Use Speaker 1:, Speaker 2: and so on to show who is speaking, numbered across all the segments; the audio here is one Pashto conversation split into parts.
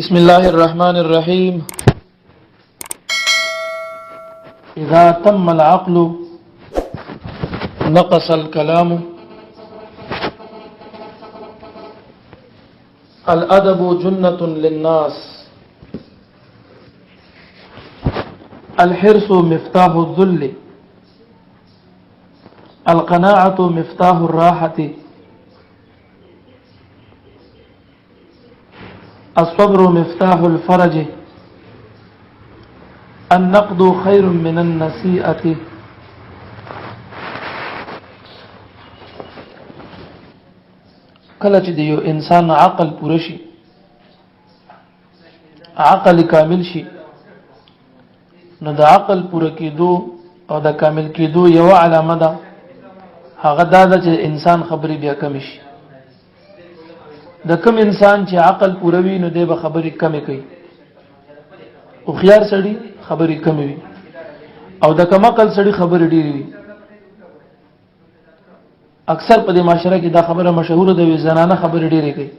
Speaker 1: بسم الله الرحمن الرحيم. إذا تم العقل نقص الكلام. الأدب جنة للناس. الحرص مفتاح الذل. القناعة مفتاح الراحة. الصبر مفتاح الفرج. النقد خير من النسيئة. کله چې د یو انسان عقل پوره شي، عقل کامل شي، نو د عقل پوره کېدو او د کامل کېدو یو علامه ده هغه دا ده چې انسان خبرې بیا کم شي. د کم انسان چې عقل پوره وي نو دی به خبرې کمې کوي، او خيار سړي خبرې کمې وي، او د کم عقل سړي خبرې ډېرې وي. اکثر په دې معاشره کې دا خبره مشهوره ده وي زنانه خبرې ډېرې کوي.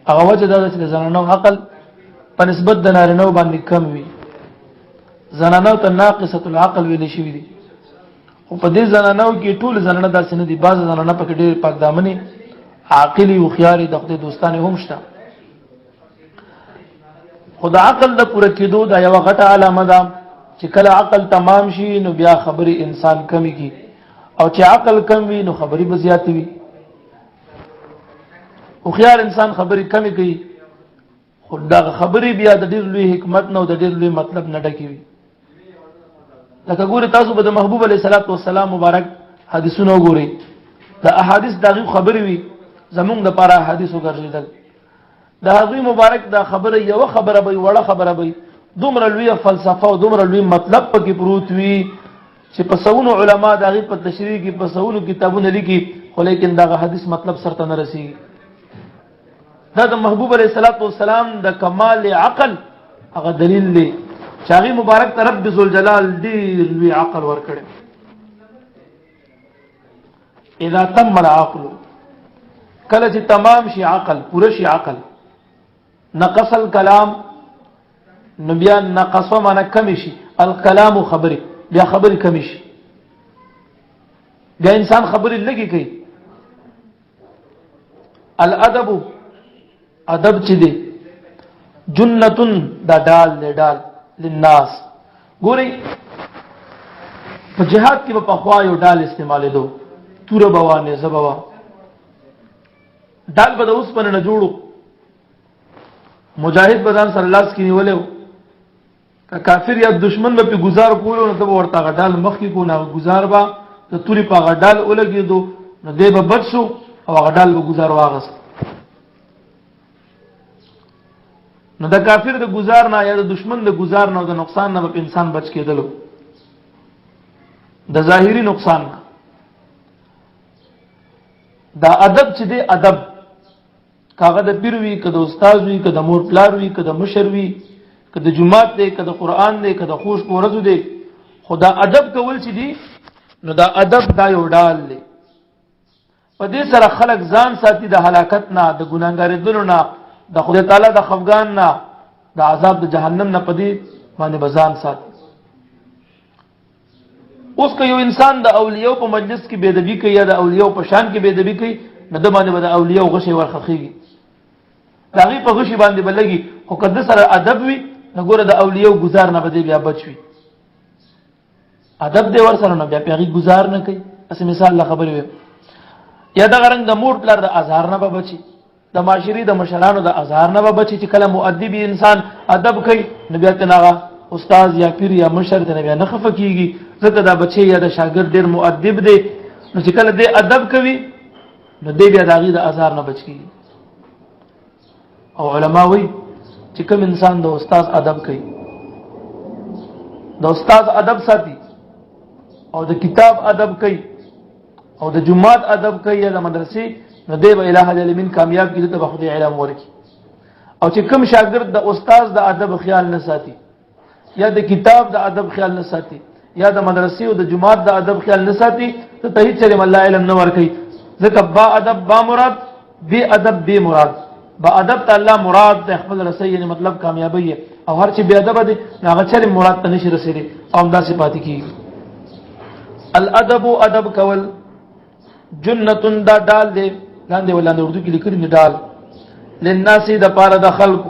Speaker 1: هغه وجه دا ده چې د زنانو عقل په نسبت د نارینهو باندې کم وي. زنانو ته ناقصه العقل ویل شوي دي، خو په دې زنانو کې ټول زنانه داسې نه دي. بعض زنانه پکې ډېر پاک دامنې عاقلی او خياري د خپل دوستانه هم شته. خدا عقل د پوره کېدو دا یو غټه علامه ده چې کله عقل تمام شي نو بیا خبرې انسان کمی کی، او چې عقل کم وي نو خبرې به زیات وي. او خيار انسان خبرې کمی کوي، خو دا خبرې بیا د ډېر لوی حکمت نه او د ډېر لوی مطلب نه ډکې وي. لکه ګوري تاسو به د محبوب علیه الصلاۃ والسلام مبارک حدیثونه وګورئ، د احادیث دغه خبرې وي زمونږ د لپاره حدیثو ګرځیدل. د هغوی مبارک دا خبره یو خبره به وړه خبره به دومره لوی فلسفه او دومره لوی مطلب پکې پروت وي چې په سونو علما دغه په تشریح کې په سونو کتابونه لیکي، خو لیکن دا حدیث مطلب سرته نه رسیږي. دا د محبوب علیه الصلاۃ والسلام د کمال عقل هغه دلیل دی چې هغه مبارک ته رب ذوالجلال ډېر لوی عقل ورکړي. اذا تم العقل، کله چې تمام شي عقل، پوره شي عقل، نقص الكلام، نو بیا نقص معنا کم شي، الکلام خبري بیا خبري کم شي، بیا انسان خبري لګي کوي. الادب، ادب چې دی جنتون دا ډال دی، ډال للناس. ګوري په جهاد کې په خوا یو ډال استعمالې دو، تور بوانه زبوا ډال به د اوس په نه جوړو، مجاهد بدن سره لاس کې نیولې، کافر یا دشمن به په گزار کولو نو ته ورته غډال مخ کې کو نه گزار با د توري په غډال ولګېدو نو دی به بچ شو او غډال به گزار واغست. نو د کافر د گزار نه یا د دشمن د گزار نه د نقصان نه به انسان بچ کېدلو، د ظاهري نقصان نه. دا ادب چې دی، ادب کاغه د پیر وی، که د استاد وی، که د مور پلار وی، که د مشر وی، که د جماعت دی، که د قران دی، که د خوش پورزو دی، خدا ادب کول چې دی نو دا ادب دا یو ډال دی. په دې سره خلق ځان ساتي د هلاکت نه، د ګناګاریدلو نه، د خدای تعالی د خفقان نه، د عذاب د جهنم نه، په دې باندې بزان ساتي. اوس که یو انسان د اولیاء په مجلس کې بېدبي کوي یا د اولیاء په شان کې بېدبي کوي، نو د باندې به د اولیاء غشي ورخخېږي، د هغې په غشي باندې به لګي. خو که د سره ادب وي نو ګوره د اولیاء گزار نه به دی بیا بچ وي. ادب دی ور سره نو بیا په هغې گزار نه کوي. اسې مثال له خبرې ویم، یا دغه رنګ د مور پلار د ازار نه به بچي، د معاشري د مشرانو د ازار نه به بچي. چې کله مؤدب انسان ادب کوي نو بیا ته هغه استاد یا پیر یا مشر ته بیا نه خفه کېږي، ځکه دا بچی یا د شاګرد ډېر مؤدب دی. نو چې کله دی ادب کوي نو دی بیا د هغې د ازار نه بچ کېږي. او علما وایي چې کوم انسان د استاد ادب کوي، د استاد ادب ساتي، او د کتاب ادب کوي، او د جماعت ادب کوي یا د مدرسې، نو دی به الٰه العالمین کامیاب کړي، ته به خدای علم ورکړي. او چې کوم شاګرد د استاد د ادب خیال نه ساتي، یا د کتاب د ادب خیال نه ساتي، یا د مدرسې او د جماعت د ادب خیال نه ساتي، ته هیڅ چرې الله علم نه ورکړي. ځکه با ادب با مراد، بی ادب بی مراد. با ادب ته الله مراد د خپل رسي یعنی مطلب کامیابی او هر چې بے ادب دي هغه چې مراد ته نشي رسیدي او دا صفات کی الادب ادب کول جنتون دا ډال دی لاندې ولاندې اردو کې لیکل نه ډال للناس د پاره د خلق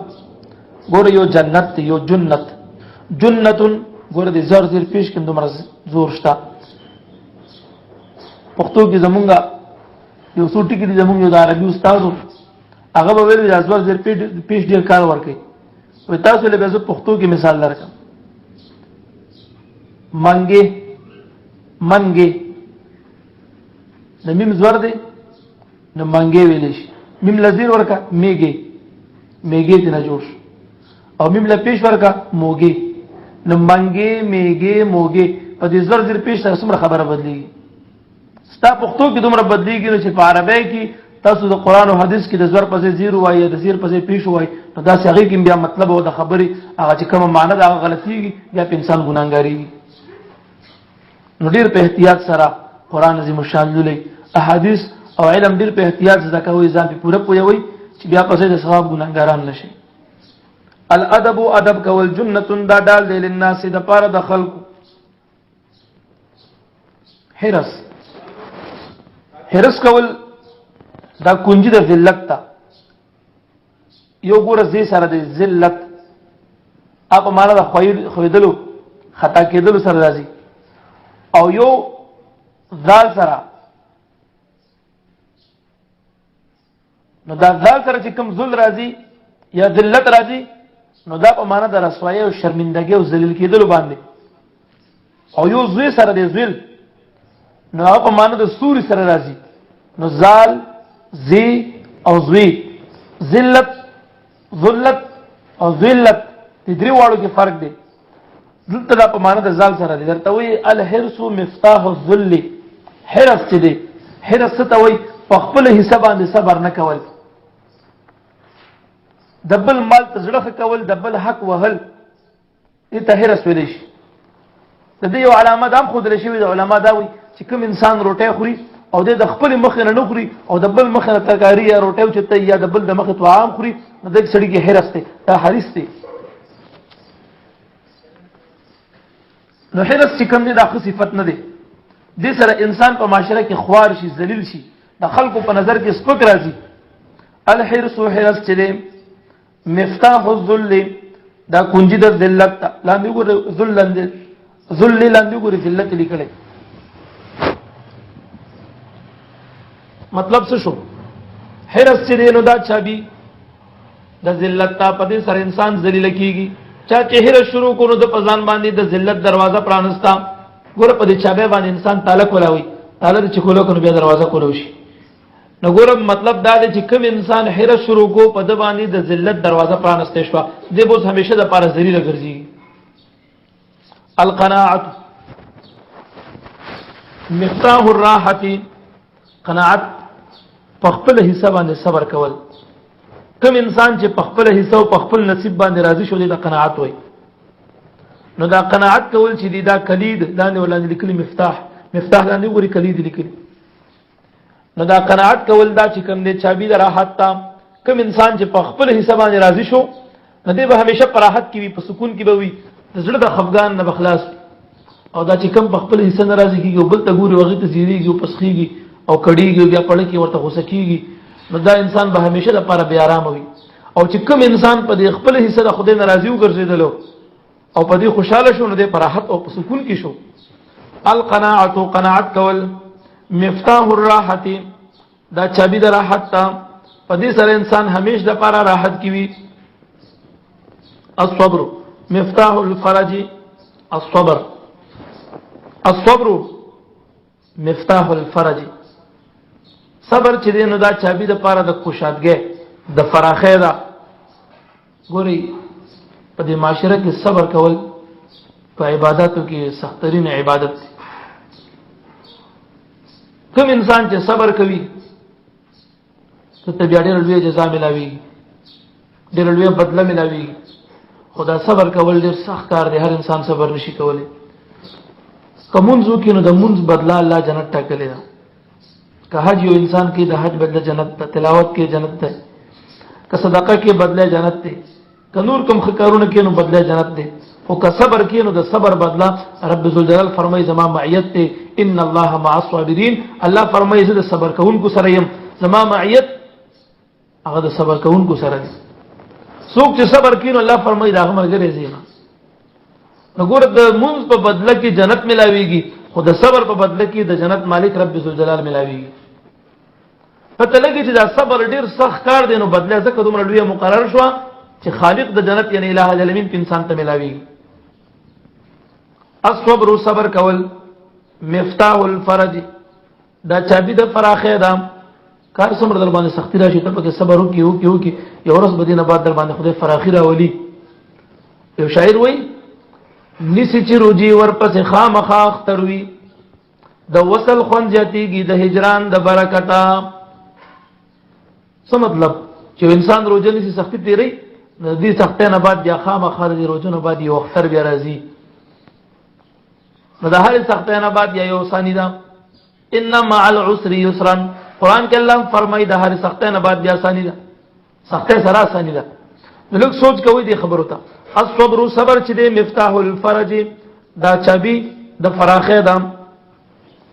Speaker 1: ګور یو جنت یو جنت جنتون ګور دې زر زر پیش کوم دومره زور شتا پښتو کې زمونږه یو څو ټکی دي زمونږ یو د عربي استادو هغه به ویل د ازور زر پیش ډیر کار ورکړي وي تاسو له به پښتو کې مثال درکم منګي منګي د میم زور دی نو منګي ویل شي میم لذیر ورکا میګي میګي ته نه جوړ او میم له پیش ورکا موګي نو منګي میګي موګي په دې زور زر پیش سره څومره خبره بدلیږي ستا پښتو کې دومره بدلیږي چې په عربی کې تاسو د قران او حدیث کې د زور په ځای زیر وایي د زیر په ځای پیش وایي نو دا څنګه کې بیا مطلب او د خبرې هغه چې کوم معنی دا غلطيږي یا په انسان ګناګاری نو ډیر په احتیاط سره قران عظیم شان لولي احادیث او علم ډیر په احتیاط زده کوي ځان په پوره پوي چې بیا په ځای د ثواب ګناګاران نشي الادب ادب کول جنتون دا ډال دی للناس د پاره د خلق حرس کول دا کنجی د ذلت تا یو ګوره زی سره د ذلت اپ معنا د خویدلو خطا کېدلو سره راځي او یو ذال سره نو دا ذال سره چې کوم ذل راځي یا ذلت راځي نو دا په معنا د رسوایی او شرمندګي او ذلیل کېدلو باندې او یو زوی سره د ذل نو په معنا د سوري سره راځي نو زال زی او زوی ذلت ذلت او ذلت د درې واړو کې فرق دی دلته دا په معنا د زال سره دی درته وی الحرس مفتاح الذل حرس چې دی حرس ته وی په خپل حساب باندې صبر نه کول دبل مال تزړه کول دبل حق وهل ته حرس ویل شي د دې یو علامه هم خود لري شوی د علما دا وی چې کوم انسان روټه خوري او د خپل مخ نه نخوري او د بل مخ نه ترکاری یا روټه چته یا د بل د مخ ته عام خوري نو د سړي کې حرس ته دا حریص دی نو حرس چې کوم دی دا خو صفت نه دی د سره انسان په معاشره کې خوار شي ذلیل شي د خلکو په نظر کې سپک راځي الحرس حرس چې دی مفتاح الذل دا کنجی د ذلت لاندې ګور ذلند ذل لاندې ګور ذلت لیکل مطلب څه شو حرس چې دی نو دا چابي د ذلت ته په دې سره انسان ذلیل کیږي چا چې حرس شروع کړو د پزان باندې د ذلت دروازه پرانستا ګور په دې چابه باندې انسان تعالی کولاوي تعالی چې کولو کنه بیا دروازه کولو شي نو ګور مطلب دا دی چې کوم انسان حرس شروع کو په د باندې د ذلت دروازه پرانسته شو دې به همیشه د پاره ذلیل ګرځي القناعت مفتاح الراحه قناعت په خپل حساب باندې صبر کول کوم انسان چې په خپل حساب او په خپل نصیب باندې راضي شو دی دا قناعت وای نو دا قناعت کول چې دی دا کلید لاندې ولاندې لیکلي مفتاح لاندې ګوري کلید لیکلي نو دا قناعت کول دا چې کوم دی چابي د راحت تا کوم انسان چې په خپل حساب باندې راضي شو نو دی به همیشه په راحت کې وي په سکون کې به وي د زړه د خفګان نه بخلاص او دا چې کوم په خپل حساب ناراضي کیږي بل ته ګوري وغه ته زیریږي او پسخيږي او کډیږي بیا پړ کې ورته غوسه کیږي نو دا انسان به همیشه د لپاره بیا آرام وي او چې کوم انسان په دې خپل حصہ د خدای ناراضي وګرځیدلو او په دې خوشاله شو نو د راحت او سکون کې شو القناعت قناعت کول مفتاح الراحه دا چابي د راحت ته په دې سره انسان همیشه د لپاره راحت کی وي الصبر مفتاح الفرج الصبر مفتاح الفرج صبر چې دینو دا چابي د پاره د کوشادګۍ د فراخې دا ګوري په دې معاشره کې صبر کول په عبادتو کې سخترین عبادت دی کوم انسان چې صبر کوي ته بیا ډېر لوی جزا ملاوي ډېر لوی بدله ملاوي خدا صبر کول ډېر سخت کار دی هر انسان صبر نشي کولای کومونځو کې نو د مونږ بدلا الله جنت ټاکلی دا که حج یو انسان کې د حج بدله جنت ته تلاوت کې جنت ته که صدقه کې بدله جنت دی، که نور کوم خکارونه کې نو بدله جنت دی، او که صبر کې نو د صبر بدله رب ذوالجلال فرمایي زما معیت دی. ان الله مع الصابرین، الله فرمایي زه د صبر کوونکو سره یم، زما معیت هغه د صبر کوونکو سره دی. څوک چې صبر کوي نو الله فرمایي دا هغه ملګری زیما. نو ګوره د مونږ په بدله کې جنت ملاويږي، خو د صبر په بدله کې د جنت مالک رب ذوالجلال ملاويږي. پته لګي چې دا صبر ډیر سخت کار دی، نو بدله ځکه دومره لویه مقرر شو چې خالق د جنت یعنی الہ العالمین په انسان ته ملاويږي. الصبر صبر کول مفتاح الفرج، دا چابي د فراخه ده. کار څومره در باندې سختی راشي ته پکې صبر وکي یو ورځ بدینه بعد در باندې خدای فراخي راولي. یو شاعر وایي نسی چې روجي ورپسې خامخا اختروي، د وصل خوند زیاتېږي د هجران د برکته. څه مطلب چې انسان روزه نسی سختی تیری، د دې سختۍ نه بعد بیا خامخا د روزو نه بعد یو اختر بیا راځي. نو د هر سختۍ نه بعد یا یو ثاني ده. ان مع العسر یسرا، قرآن کې الله فرمایي د هر سختۍ نه بعد بیا ثاني ده، سختۍ سره ثاني ده. نو لږ سوچ کوئ دې خبرو ته. الصبر صبر چې دی مفتاح الفرج، دا چابي د فراخه ده.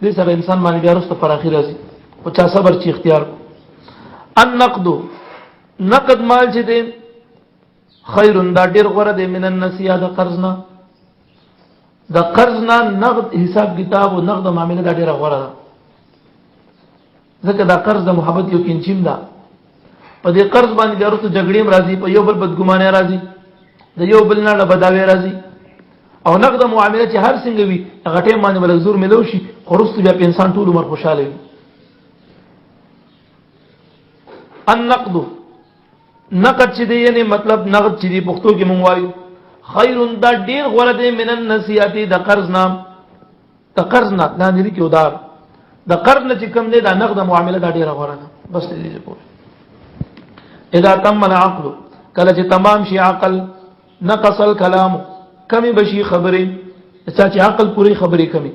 Speaker 1: دې سره انسان باندې بیا وروسته فراخي راځي او چا صبر چې اختیار. النقد نقد مال چې دی خیر، دا ډیر غوره دی من النسیه د قرضنا، د قرضنا نقد حساب کتاب او نقد معامله دا ډیره غوره ده. ځکه دا قرض د محبت یو کینچیم ده. په دې قرض باندې بیا وروسته جګړې راځي، په یو بل بدګمانه راځي، د یو بل نه بداوی راځي. او نقد معامله چې هر څنګه وي هغه ټیم باندې بل زور ملو شي، خو وروسته بیا په انسان ټول عمر خوشاله وي. النقد نقد چې دی یعنی مطلب نقد چې دی پښتو کې مونږ وایو خیر، دا ډیر غوړه دی من النسیات د قرض نام، د قرض نه لاندې کې ودار د قرض نه چې کوم دی دا نقد معامله دا ډیره غوړه ده. بس دې پوه. اذا تم العقل، کله چې تمام شي عقل، نقص الكلام، کمی بشي خبرې، چې عقل پوری خبرې کمی.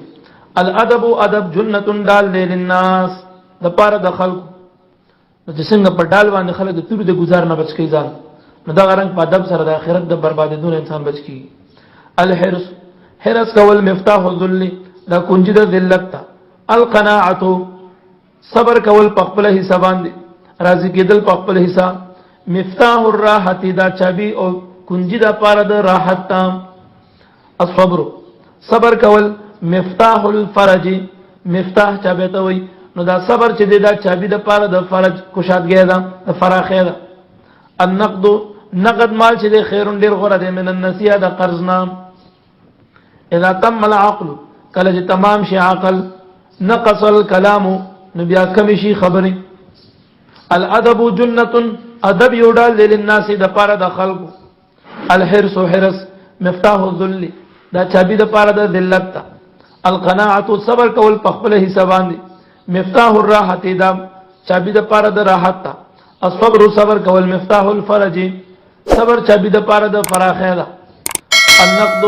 Speaker 1: الادب ادب جنة دال للناس، د پاره د خلق. نو چې څنګه په ډال باندې خلک د تور د گزار نه بچ کی ځان، نو دا غرنګ په ادب سره د آخرت د بربادیدون انسان بچ کی. الحرص حرص کول مفتاح الذل، دا کنجی د ذلت. القناعت صبر کول په خپل حساب باندې، راضی کېدل په خپل حساب. مفتاح الراحت، دا چابي او کنجی د پاره د راحت تام. الصبر صبر کول مفتاح الفرج، مفتاح چابي ته وي، نو دا صبر چې دا چابي د پاره د فرج کوشادګي ده، د فراخه ده. النقد نقد مال چې دی خیر ډیر غوړه دی من النسیه د قرض نام. اذا تم العقل، کله چې تمام شي عقل، نقص الكلام، نو بیا کم شي خبرې. الادب جنة ادب یو ډال للناس د پاره د خلق. الحرص حرص مفتاح الذل، دا چابي د پاره د ذلت. القناعت صبر کول په خپل حساب باندې. مفتاح الراحت، دا چابي د پاره د راحت. الصبر صبر کول مفتاح الفرج، صبر چابي د پاره د فراخه ده. النقد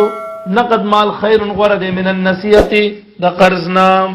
Speaker 1: نقد مال خیر غره من النسیه د قرض نام.